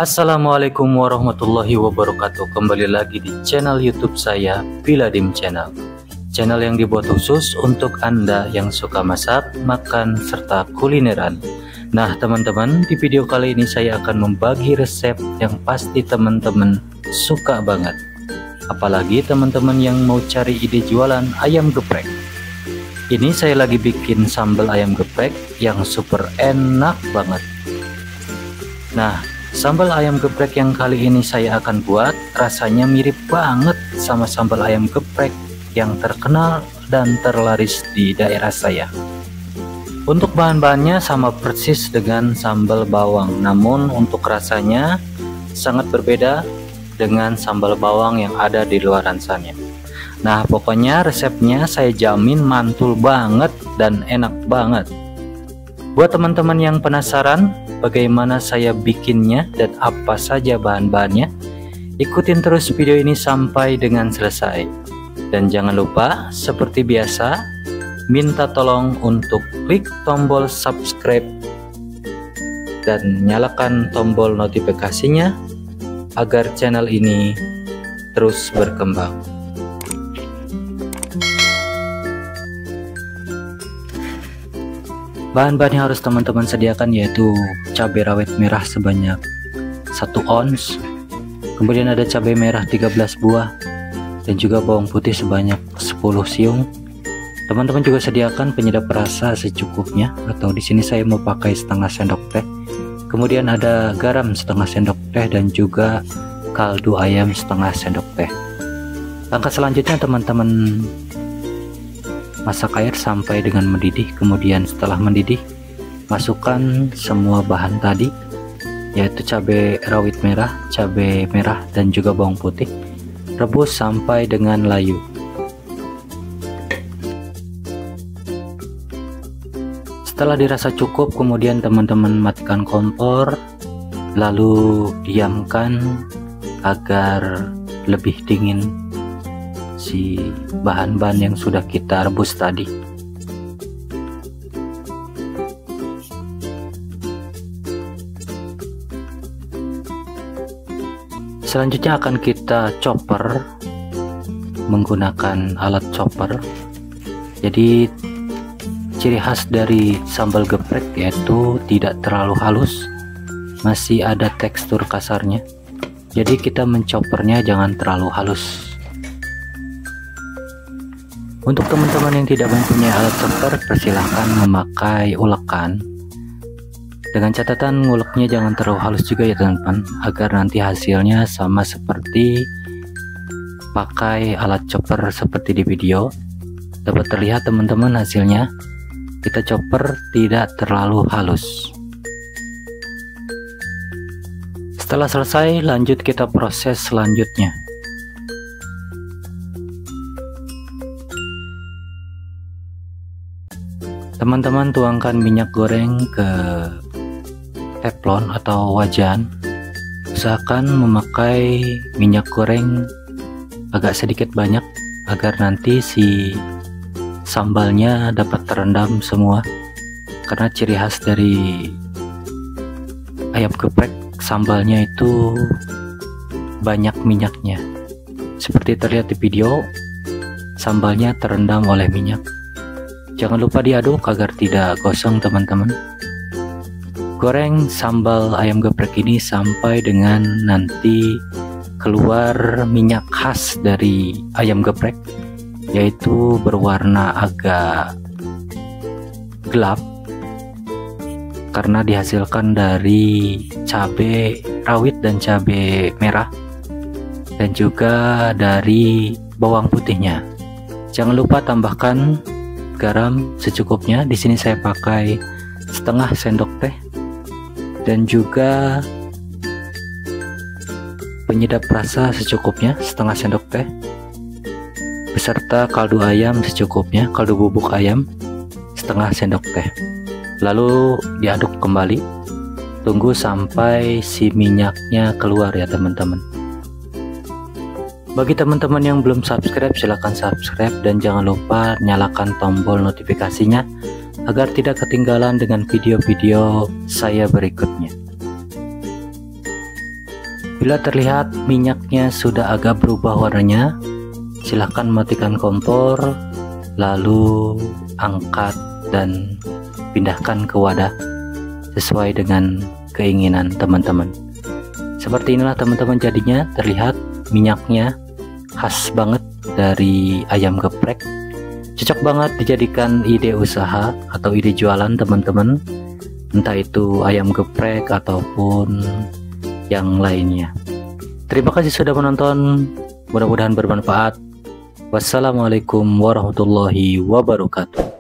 Assalamualaikum warahmatullahi wabarakatuh. Kembali lagi di channel YouTube saya, Viladim Channel. Channel yang dibuat khusus untuk Anda yang suka masak, makan, serta kulineran. Nah teman-teman, di video kali ini saya akan membagi resep yang pasti teman-teman suka banget. Apalagi teman-teman yang mau cari ide jualan ayam geprek. Ini saya lagi bikin sambal ayam geprek yang super enak banget. Nah, sambal ayam geprek yang kali ini saya akan buat rasanya mirip banget sama sambal ayam geprek yang terkenal dan terlaris di daerah saya. Untuk bahan-bahannya sama persis dengan sambal bawang, namun untuk rasanya sangat berbeda dengan sambal bawang yang ada di luaran sana. Nah, pokoknya resepnya saya jamin mantul banget dan enak banget. Buat teman-teman yang penasaran bagaimana saya bikinnya dan apa saja bahan-bahannya, ikutin terus video ini sampai dengan selesai. Dan jangan lupa, seperti biasa, minta tolong untuk klik tombol subscribe dan nyalakan tombol notifikasinya agar channel ini terus berkembang. Bahan-bahan yang harus teman-teman sediakan yaitu cabai rawit merah sebanyak 1 ons, kemudian ada cabai merah 13 buah, dan juga bawang putih sebanyak 10 siung. Teman-teman juga sediakan penyedap rasa secukupnya, atau di sini saya mau pakai setengah sendok teh. Kemudian ada garam setengah sendok teh dan juga kaldu ayam setengah sendok teh. Langkah selanjutnya teman-teman masak air sampai dengan mendidih. Kemudian setelah mendidih, masukkan semua bahan tadi, yaitu cabai rawit merah, cabai merah, dan juga bawang putih. Rebus sampai dengan layu. Setelah dirasa cukup, kemudian teman-teman matikan kompor, lalu diamkan agar lebih dingin si bahan-bahan yang sudah kita rebus tadi. Selanjutnya akan kita chopper menggunakan alat chopper. Jadi ciri khas dari sambal geprek yaitu tidak terlalu halus, masih ada tekstur kasarnya. Jadi kita menchoppernya jangan terlalu halus. Untuk teman-teman yang tidak mempunyai alat chopper, persilahkan memakai ulekan. Dengan catatan nguleknya jangan terlalu halus juga ya teman-teman, agar nanti hasilnya sama seperti pakai alat chopper seperti di video. Dapat terlihat teman-teman hasilnya, kita chopper tidak terlalu halus. Setelah selesai, lanjut kita proses selanjutnya. Teman-teman tuangkan minyak goreng ke teflon atau wajan. Usahakan memakai minyak goreng agak sedikit banyak agar nanti si sambalnya dapat terendam semua. Karena ciri khas dari ayam geprek, sambalnya itu banyak minyaknya. Seperti terlihat di video, sambalnya terendam oleh minyak. Jangan lupa diaduk agar tidak gosong teman-teman. Goreng sambal ayam geprek ini sampai dengan nanti keluar minyak khas dari ayam geprek, yaitu berwarna agak gelap karena dihasilkan dari cabai rawit dan cabai merah, dan juga dari bawang putihnya. Jangan lupa tambahkan garam secukupnya. Di sini saya pakai setengah sendok teh, dan juga penyedap rasa secukupnya setengah sendok teh, beserta kaldu ayam secukupnya, kaldu bubuk ayam setengah sendok teh. Lalu diaduk kembali, tunggu sampai si minyaknya keluar ya teman-teman. Bagi teman-teman yang belum subscribe, silahkan subscribe dan jangan lupa nyalakan tombol notifikasinya agar tidak ketinggalan dengan video-video saya berikutnya. Bila terlihat minyaknya sudah agak berubah warnanya, silahkan matikan kompor, lalu angkat dan pindahkan ke wadah sesuai dengan keinginan teman-teman. Seperti inilah teman-teman jadinya, terlihat minyaknya khas banget dari ayam geprek. Cocok banget dijadikan ide usaha atau ide jualan teman-teman, entah itu ayam geprek ataupun yang lainnya. Terima kasih sudah menonton, mudah-mudahan bermanfaat. Wassalamualaikum warahmatullahi wabarakatuh.